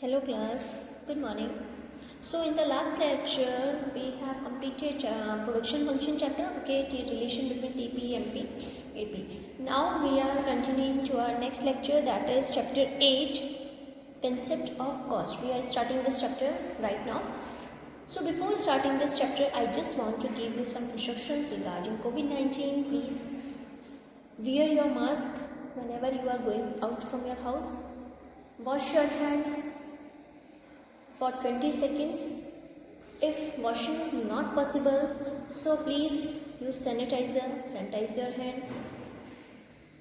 Hello class, good morning. So in the last lecture we have completed production function chapter, okay, the relation between TP, MP, AP. Now we are continuing to our next lecture, that is chapter 8, concept of cost. We are starting this chapter right now. So before starting this chapter, I just want to give you some instructions regarding COVID-19. Please wear your mask whenever you are going out from your house. Wash your hands for 20 seconds. If washing is not possible, so please use sanitizer, sanitize your hands,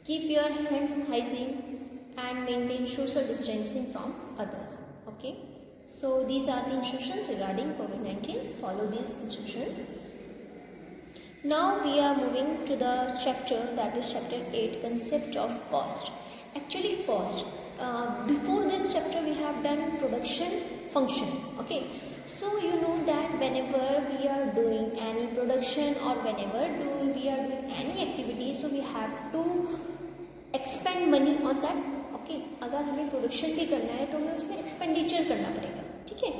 keep your hands hygiene and maintain social distancing from others. Okay, so these are the instructions regarding COVID-19. Follow these instructions. Now we are moving to the chapter, that is chapter 8, concept of cost. Actually cost, before this chapter we have done production function. Okay, so you know that whenever we are doing any production or whenever we are doing any activity, so we have to expend money on that. Okay, अगर हमें production भी करना है तो हमें उसमें expenditure करना पड़ेगा. ठीक है,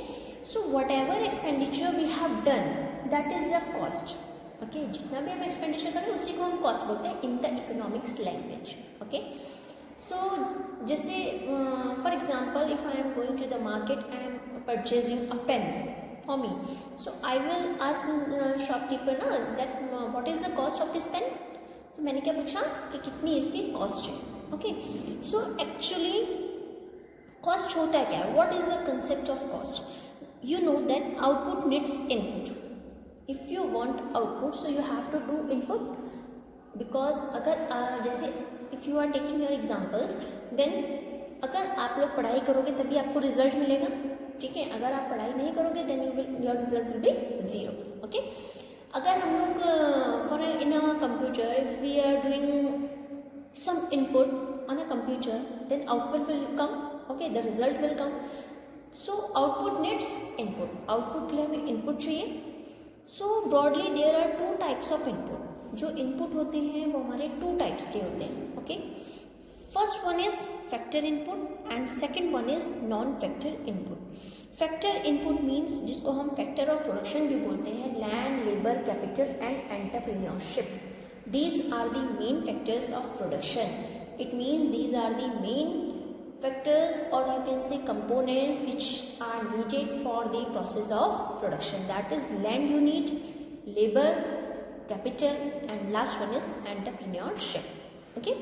so whatever expenditure we have done that is the cost. Okay, जितना भी हम एक्सपेंडिचर करें उसी को हम कॉस्ट बोलते हैं in the economics language. Okay, so जैसे for example if I am going to the market, I am purchasing a pen for me, so I will ask shopkeeper ना that what is the cost of this pen. So मैंने क्या पूछा कि कितनी इसकी cost है. Okay, so actually cost होता है क्या, what is the concept of cost. You know that output needs input. If you want output so you have to do input, because अगर जैसे if you are taking your example, then अगर आप लोग पढ़ाई करोगे तभी आपको रिजल्ट मिलेगा. ठीक है, अगर आप पढ़ाई नहीं करोगे then your result will be zero. Okay, अगर हम लोग for in a computer if we are doing some input on a computer, then output will come. Okay, the result will come. So output needs input. Output के लिए हमें input चाहिए. So broadly there are two types of input. जो input होते हैं वो हमारे two types के होते हैं. Okay, first one is factor input and second one is non-factor input. Factor input means जिसको हम factor of production भी बोलते हैं, land, labor, capital and entrepreneurship. These are the main factors of production. It means these are the main factors, or you can say components, which are needed for the process of production. That is land you need, labor, capital and last one is entrepreneurship. Okay,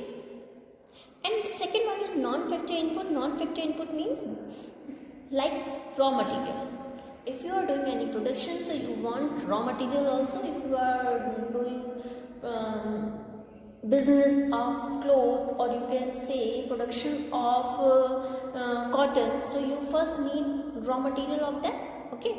and second one is non-factor input. Non-factor input means like raw material. If you are doing any production, so you want raw material also. If you are doing business of cloth, or you can say production of cotton, so you first need raw material of that. Okay,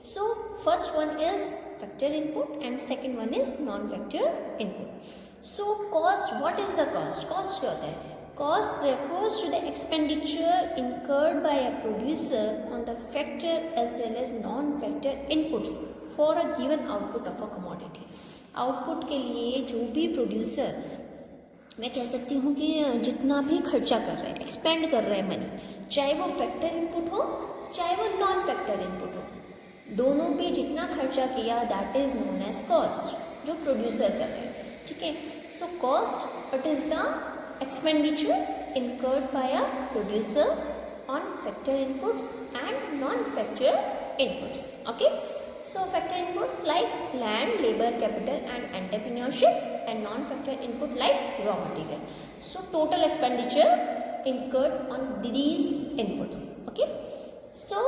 so first one is factor input and second one is non-factor input. So cost, what is the cost? Cost क्या होता है? Cost refers to the expenditure incurred by a producer on the factor as well as non-factor inputs for a given output of a commodity. Output के लिए जो भी producer, मैं कह सकती हूँ कि जितना भी खर्चा कर रहा है, एक्सपेंड कर रहा है मनी, चाहे वो फैक्टर इनपुट हो चाहे वो नॉन फैक्टर इनपुट हो, दोनों पे जितना खर्चा किया that is known as cost, जो प्रोड्यूसर कर रहे हैं. ठीक है, so cost it is the expenditure incurred by a producer on factor inputs and non factor inputs. Okay, so factor inputs like land, labor, capital and entrepreneurship, and non-factor input like raw material. So total expenditure incurred on these inputs. Okay, so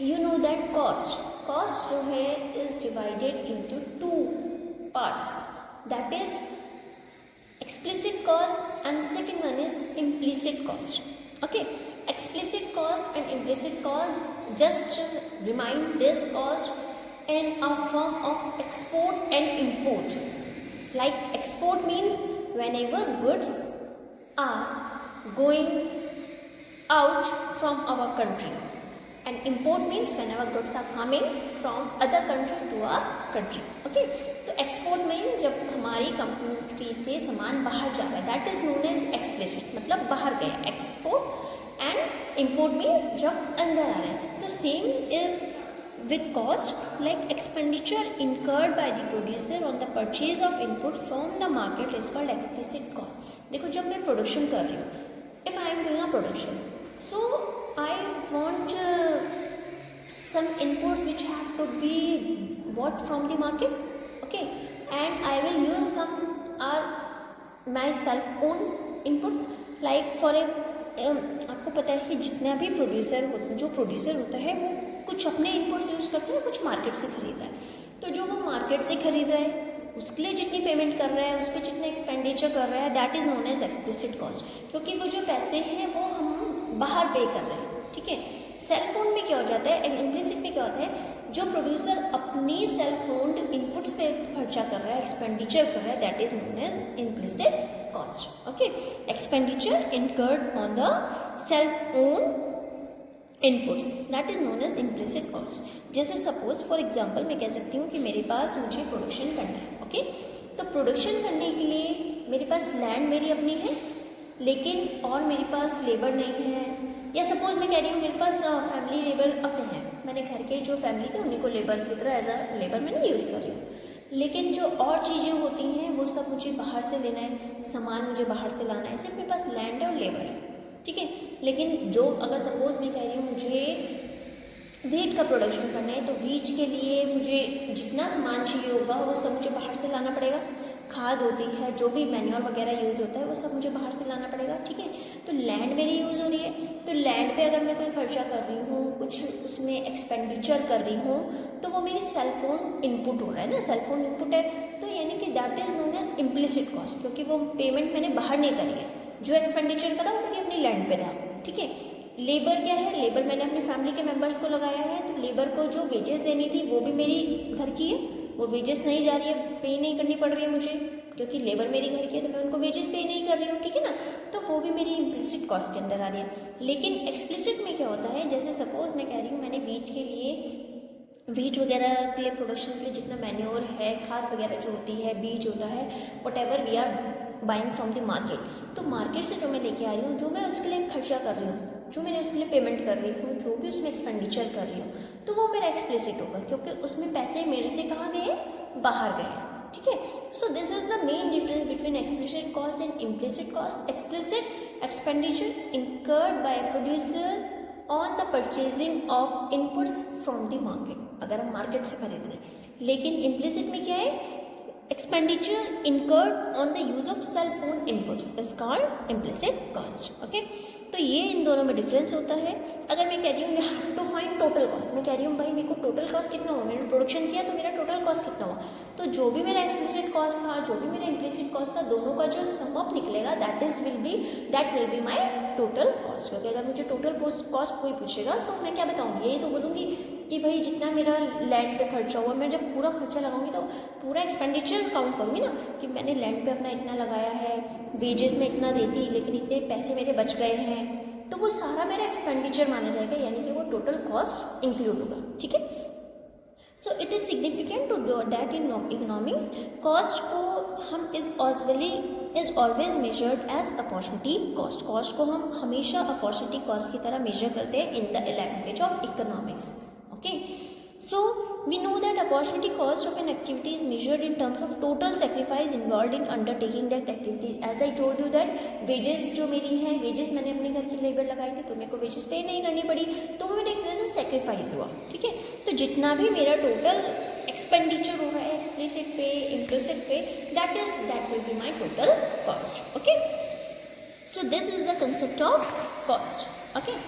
you know that cost जो है is divided into two parts, that is explicit cost and second one is implicit cost. Okay, explicit cost and implicit cost, just remind this cost in a form of export and import. Like export means whenever goods are going out from our country, and import means whenever goods are coming from other country to our country. Okay, तो export में जब हमारी country से सामान बाहर जा रहा है, that is known as explicit, मतलब बाहर गया. Export and इम्पोर्ट मीन्स जब अंदर आ रहा है। तो same is with cost, like expenditure incurred by the producer on the purchase of input from the market is called explicit cost। देखो जब मैं प्रोडक्शन कर रही हूँ, if I am doing a production, so I want some inputs which have to be bought from the market, okay, and I will use some are my self own input, like for a आपको पता है कि जितना भी जो producer होता है वो कुछ अपने इनपुट्स यूज़ करते हैं, कुछ मार्केट से खरीद रहा है। तो जो वो मार्केट से खरीद रहा है उसके लिए जितनी पेमेंट कर रहा है, उस पर जितने एक्सपेंडिचर कर रहा है, that is known as explicit cost, क्योंकि वो जो पैसे हैं वो हम बाहर पे कर रहे हैं, ठीक है। सेल फोन में क्या हो जाता है, इम्प्लिसिट में क्या होता है, जो प्रोड्यूसर अपनी सेल फोन इनपुट्स पे खर्चा कर रहा है, एक्सपेंडिचर कर रहा है, that is known as implicit cost, okay. Expenditure incurred on the self own inputs, that is known as implicit cost. जैसे सपोज फॉर एग्जांपल मैं कह सकती हूँ कि मेरे पास मुझे प्रोडक्शन करना है, ओके। तो प्रोडक्शन करने के लिए मेरे पास लैंड मेरी अपनी है, लेकिन और मेरे पास लेबर नहीं है, या सपोज मैं कह रही हूँ मेरे पास फैमिली लेबर अपने हैं, मैंने घर के जो फैमिली है उन्हीं को लेबर की तरह एज अ लेबर मैंने यूज़ कर रही हूँ, लेकिन जो और चीज़ें होती हैं वो सब मुझे बाहर से लेना है, सामान मुझे बाहर से लाना है, सिर्फ मेरे पास लैंड है और लेबर है, ठीक है। लेकिन जो अगर सपोज मैं कह रही हूँ मुझे वीट का प्रोडक्शन करना है, तो वीट के लिए मुझे जितना सामान चाहिए होगा वो सब मुझे बाहर से लाना पड़ेगा, खाद होती है, जो भी मैन्योर वगैरह यूज़ होता है वो सब मुझे बाहर से लाना पड़ेगा, ठीक है। तो लैंड मेरी यूज़ हो रही है, तो लैंड पे अगर मैं कोई खर्चा कर रही हूँ, कुछ उसमें एक्सपेंडिचर कर रही हूँ, तो वो मेरी सेल फोन इनपुट हो रहा है ना, सेल फोन इनपुट है, तो यानी कि that is known as implicit cost, क्योंकि वो पेमेंट मैंने बाहर नहीं करी है, जो एक्सपेंडिचर करा वो मेरी अपनी लैंड पे रहा, ठीक है। लेबर क्या है, लेबर मैंने अपनी फैमिली के मेंबर्स को लगाया है, तो लेबर को जो वेजेस देनी थी वो भी मेरी घर की है, वो वेजेस नहीं जा रही है, पे नहीं करनी पड़ रही है मुझे, क्योंकि लेबर मेरी घर की है, तो मैं उनको वेजेस पे नहीं कर रही हूँ, ठीक है ना। तो वो भी मेरी इम्प्लिसिट कॉस्ट के अंदर आ रही है। लेकिन एक्सप्लिसिट में क्या होता है, जैसे सपोज मैं कह रही हूँ मैंने वीट के लिए, वीट वगैरह के लिए, प्रोडक्शन के लिए जितना मैन्योर है, खाद वगैरह जो होती है, बीज होता है, whatever we are buying from the market, तो मार्केट से जो मैं लेके आ रही हूँ, जो मैं उसके लिए खर्चा कर रही हूँ, जो मैंने उसके लिए पेमेंट कर रही हूँ, जो भी उसमें एक्सपेंडिचर कर रही हूँ, तो वो मेरा एक्सप्लिसिट होगा, क्योंकि उसमें पैसे मेरे से कहाँ गए, बाहर गए हैं, ठीक है। So this is the main difference between explicit cost and implicit cost. Explicit expenditure incurred by producer on the purchasing of inputs from the market, अगर हम मार्केट से खरीद रहे हैं। लेकिन इम्प्लिसिट में क्या है, expenditure incurred on the use of self own inputs is called implicit cost, okay. तो ये इन दोनों में डिफरेंस होता है। अगर मैं कह रही हूँ you have to find total cost, मैं कह रही हूँ भाई मेरे को टोटल कॉस्ट कितना हुआ, मैंने प्रोडक्शन किया तो मेरा टोटल कॉस्ट कितना हुआ, तो जो भी मेरा एक्सप्लिसिट कॉस्ट था, जो भी मेरा इम्प्लिसिट कॉस्ट था, दोनों का जो सम अप निकलेगा that will be my total cost. क्योंकि अगर मुझे टोटल कॉस्ट कोई पूछेगा तो मैं क्या बताऊँगी, यही तो बोलूँगी कि भाई जितना मेरा लैंड पे खर्चा हुआ, मैं जब पूरा खर्चा लगाऊंगी तो पूरा एक्सपेंडिचर काउंट करूँगी ना, कि मैंने लैंड पे अपना इतना लगाया है, वेजेस में इतना देती, लेकिन इतने पैसे मेरे बच गए हैं, तो वो सारा मेरा एक्सपेंडिचर माना जाएगा, यानी कि वो टोटल कॉस्ट इंक्लूड होगा, ठीक है। So it is significant to do that in economics, cost को हम is always measured as opportunity cost, cost को हम हमेशा अपॉर्चुनिटी कॉस्ट की तरह मेजर करते हैं in the language of economics, okay. So we know that opportunity cost of an activity is measured in terms of total sacrifice involved in undertaking that activity. As I told you that wages जो मेरी हैं, wages मैंने अपने घर की labour लगाई थी, तो मेरे को wages पे नहीं करनी पड़ी, तो वो मेरा एक तरह से सेक्रीफाइस हुआ, ठीक है। तो जितना भी मेरा टोटल एक्सपेंडिचर हो रहा है एक्सप्लिसिट पे, इम्प्लिसिट पे, that will be my total cost, okay. So this is the concept of cost, okay.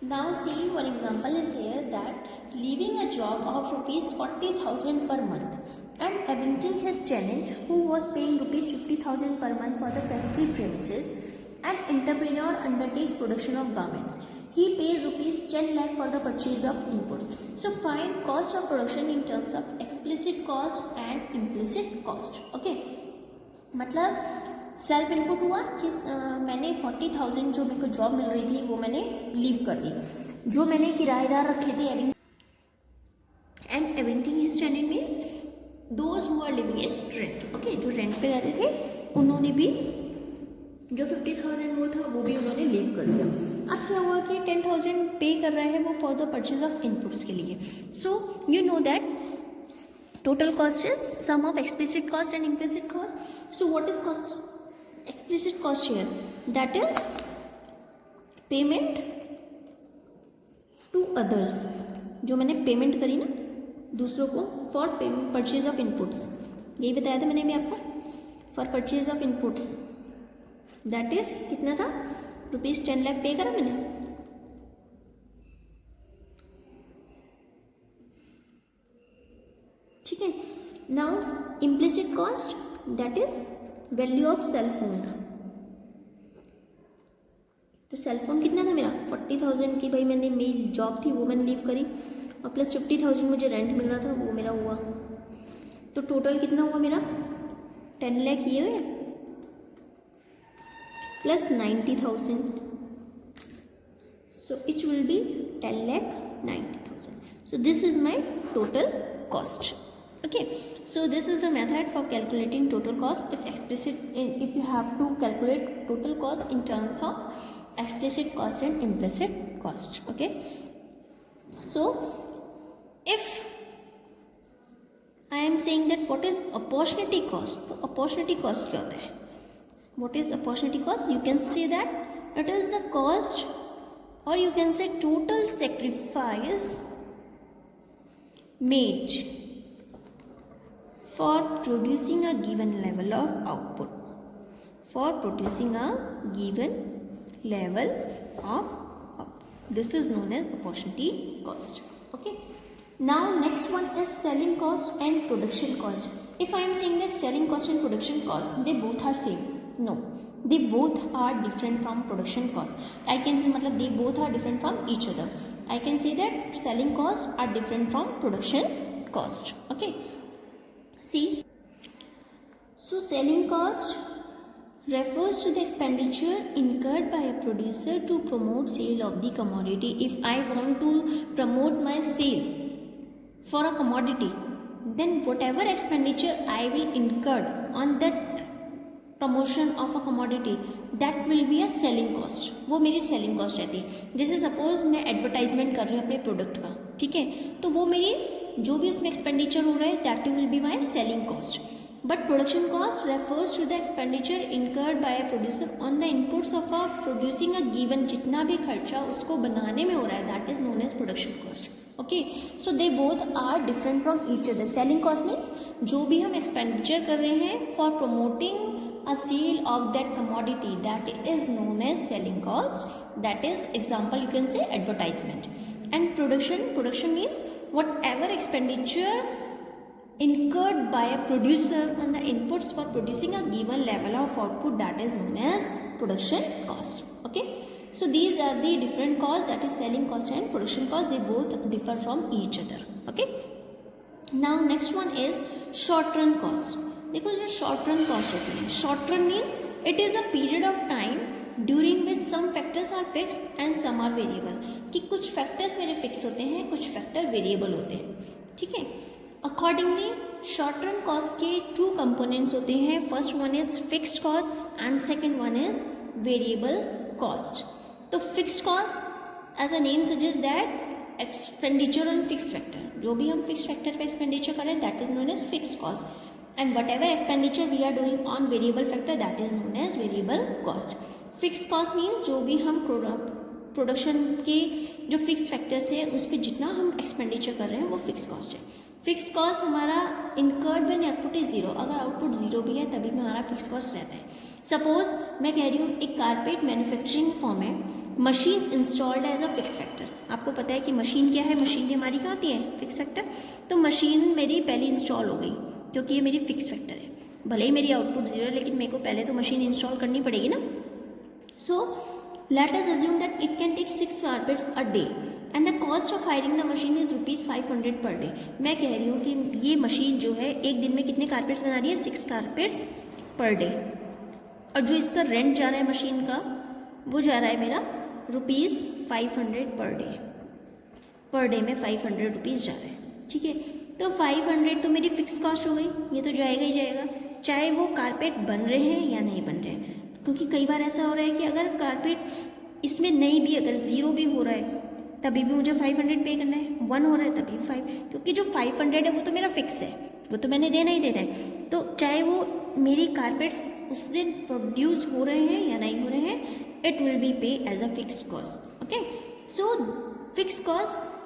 Now see, one example is here that leaving a job of rupees 40,000 per month and awaiting his tenant who was paying rupees 50,000 per month for the factory premises, an entrepreneur undertakes production of garments. He pays rupees 10 lakh for the purchase of inputs. So find cost of production in terms of explicit cost and implicit cost, okay. मतलब self input हुआ कि मैंने 40,000 जो मेरे को job मिल रही थी वो मैंने लीव कर दी, जो मैंने किराएदार रखे थे evicting his tenant means those who are living in rent, okay, जो रेंट पे रहते थे उन्होंने भी जो 50,000 वो था वो भी उन्होंने लीव कर दिया। अब क्या हुआ कि 10,000 पे कर रहा है वो for the purchase of inputs के लिए। So you know that total cost is sum of explicit cost and implicit cost. So what is cost, explicit cost here? That is payment to others, जो मैंने payment करी ना दूसरों को for payment purchase of inputs, यही बताया था मैंने भी आपको, for purchase of inputs, that is कितना था, ₹10 लाख पे करा मैंने। ठीक है, now implicit cost that is value of self own. तो सेल फोन कितना था मेरा 40,000 की, भाई मैंने मेरी जॉब थी वो मैंने लीव करी, और प्लस 50,000 मुझे रेंट मिल रहा था वो मेरा हुआ, तो टोटल कितना हुआ मेरा 10 लाख ये हुए plus 90,000, so it will be 10,90,000. So this is my total cost. Okay, so this is the method for calculating total cost. If you have to calculate total cost in terms of explicit cost and implicit cost. Okay, so if I am saying that what is opportunity cost, तो opportunity cost क्या होता है, what is opportunity cost? You can say that it is the cost, or you can say total sacrifice made for producing a given level of output, for producing a given level of output. This is known as opportunity cost. Okay, now next one is selling cost and production cost. If I am saying that selling cost and production cost, they both are same, no, they both are different from production cost. I can say matlab they both are different from each other. I can say that selling costs are different from production cost. Okay, see, so selling cost refers to the expenditure incurred by a producer to promote sale of the commodity. If I want to promote my sale for a commodity, then whatever expenditure I will incur on that promotion of a commodity, that will be a selling cost. वो मेरी selling cost रहती है। जैसे suppose मैं advertisement कर रही हूँ अपने प्रोडक्ट का, ठीक है, तो वो मेरी जो भी उसमें एक्सपेंडिचर हो रहा है that will be my selling cost. But production cost refers to the expenditure incurred by a producer on the inputs of a producing a given, जितना भी खर्चा उसको बनाने में हो रहा है that is known as production cost. Okay, so they both are different from each other. Selling cost means जो भी हम एक्सपेंडिचर कर रहे हैं for promoting a sale of that commodity, that is known as selling cost, that is example you can say advertisement. And production means whatever expenditure incurred by a producer on the inputs for producing a given level of output, that is known as production cost. Okay, so these are the different costs, that is selling cost and production cost, they both differ from each other. Okay, now next one is short run cost. देखो जो short run cost होती है, short run means it is a period of time during which some factors are fixed and some are variable, कि कुछ factors मेरे fix होते हैं, कुछ फैक्टर वेरिएबल होते हैं। ठीक है, अकॉर्डिंगली शॉर्ट रन कॉस्ट के 2 कंपोनेंट्स होते हैं, first one is fixed cost and second one is variable cost. तो fixed cost as a name suggest that expenditure on fix factor, जो भी हम फिक्स फैक्टर पे एक्सपेंडिचर करें that is known as fixed cost, and whatever expenditure we are doing on variable factor that is known as variable cost. Fixed cost means जो भी हम production के जो फिक्स फैक्टर्स है उस पर जितना हम एक्सपेंडिचर कर रहे हैं वो फिक्स कॉस्ट है। फिक्स कॉस्ट हमारा incurred when output is zero, अगर आउटपुट जीरो भी है तभी में हमारा फिक्स कॉस्ट रहता है। सपोज मैं कह रही हूँ एक कारपेट मैन्युफैक्चरिंग फॉर्म है, machine installed as a fix factor. आपको पता है कि मशीन क्या है, मशीन की हमारी क्या होती है फिक्स फैक्टर। तो मशीन मेरी पहले इंस्टॉल हो गई क्योंकि ये मेरी फिक्स फैक्टर है, भले ही मेरी आउटपुट जीरो है लेकिन मेरे को पहले तो मशीन इंस्टॉल करनी पड़ेगी ना। So let us assume that it can take 6 carpets a day and the cost of hiring the machine is ₹500 per day. मैं कह रही हूँ कि ये मशीन जो है एक दिन में कितने कारपेट्स बना रही है, 6 कारपेट्स पर डे, और जो इसका रेंट जा रहा है मशीन का वो जा रहा है मेरा ₹500 पर डे में 500 रुपीज़ जा रहा है। ठीक है, तो 500 तो मेरी फिक्स कॉस्ट हो गई, ये तो जाएगा ही जाएगा, चाहे वो कारपेट बन रहे हैं या नहीं बन रहे हैं। क्योंकि कई बार ऐसा हो रहा है कि अगर कारपेट इसमें नहीं भी, अगर 0 भी हो रहा है तभी भी मुझे 500 पे करना है, 1 हो रहा है तभी 5, क्योंकि जो 500 है वो तो मेरा फिक्स है, वो तो मैंने देना ही देना है। तो चाहे वो मेरी कारपेट्स उस दिन प्रोड्यूस हो रहे हैं या नहीं हो रहे हैं, it will be pay as a fix cost. Okay, so fix cost,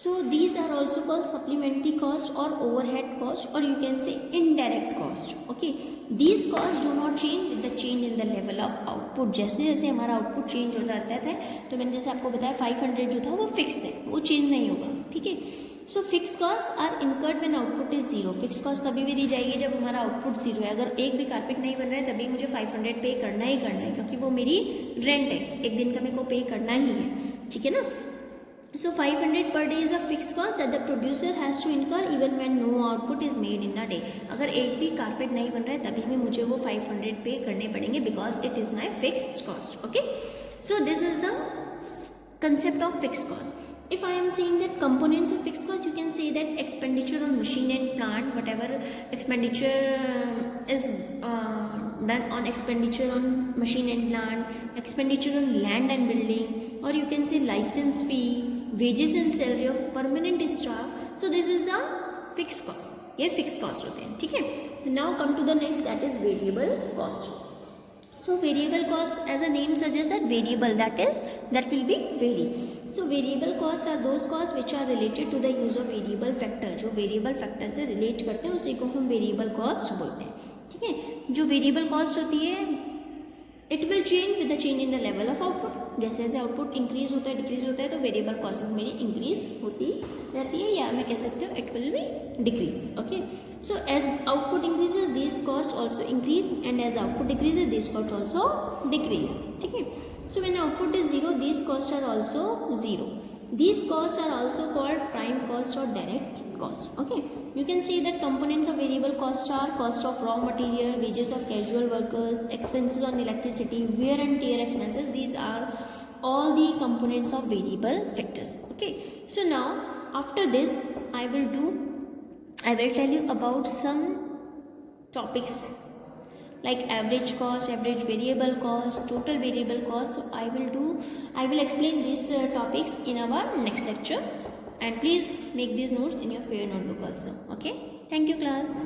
so these are also called supplementary cost or overhead cost, or you can say indirect cost. Okay, these costs do not change with the change in the level of output. जैसे जैसे हमारा output change हो जाता है, तो मैंने जैसे आपको बताया 500 जो था वो फिक्स है, वो चेंज नहीं होगा। ठीक है, so fix cost are incurred when output is 0। Fix cost तभी भी दी जाएगी जब हमारा आउटपुट 0 है। अगर एक भी कारपेट नहीं बन रहा है तभी मुझे 500 पे करना ही करना है, क्योंकि वो मेरी रेंट है, एक दिन का मेरे को पे करना ही है। ठीक है ना, so 500 per day is a fixed cost that the producer has to incur even when no output is made in a day। अगर एक भी कारपेट नहीं बन रहा है तभी भी मुझे वो 500 पे करने पड़ेंगे, because it is my fixed cost। okay, so this is the concept of fixed cost। if I am saying that components of fixed cost, you can say that expenditure on machine and plant, whatever expenditure is done on expenditure on machine and plant, expenditure on land and building, or you can say license fee, wages and salary of permanent staff। so this is the fixed cost, ये fixed cost होते हैं। ठीक है, now come to the next, that is variable cost। so variable cost, as a name suggests, that variable, that will be vary। so variable costs are those costs which are related to the use of variable factor। जो variable factor से relate करते हैं उसी को हम variable cost बोलते हैं। ठीक है, जो वेरिएबल कॉस्ट होती है, it will change with the change in the level of output. जैसे जैसे आउटपुट इंक्रीज होता है, डिक्रीज होता है, तो वेरिएबल कॉस्ट मेरी इंक्रीज होती रहती है, या मैं कह सकती हूँ it will be decrease. Okay, so as output increases this cost also increase, and as output decreases this cost also decrease. ठीक है, so when output is 0, this cost are also 0। These costs are also called prime cost or direct cost। okay, you can see that components of variable cost are cost of raw material, wages of casual workers, expenses on electricity, wear and tear expenses। these are all the components of variable factors। okay, so now after this I will tell you about some topics like average cost, average variable cost, total variable cost। so I will explain these topics in our next lecture, and please make these notes in your fair notebook also। okay, thank you class।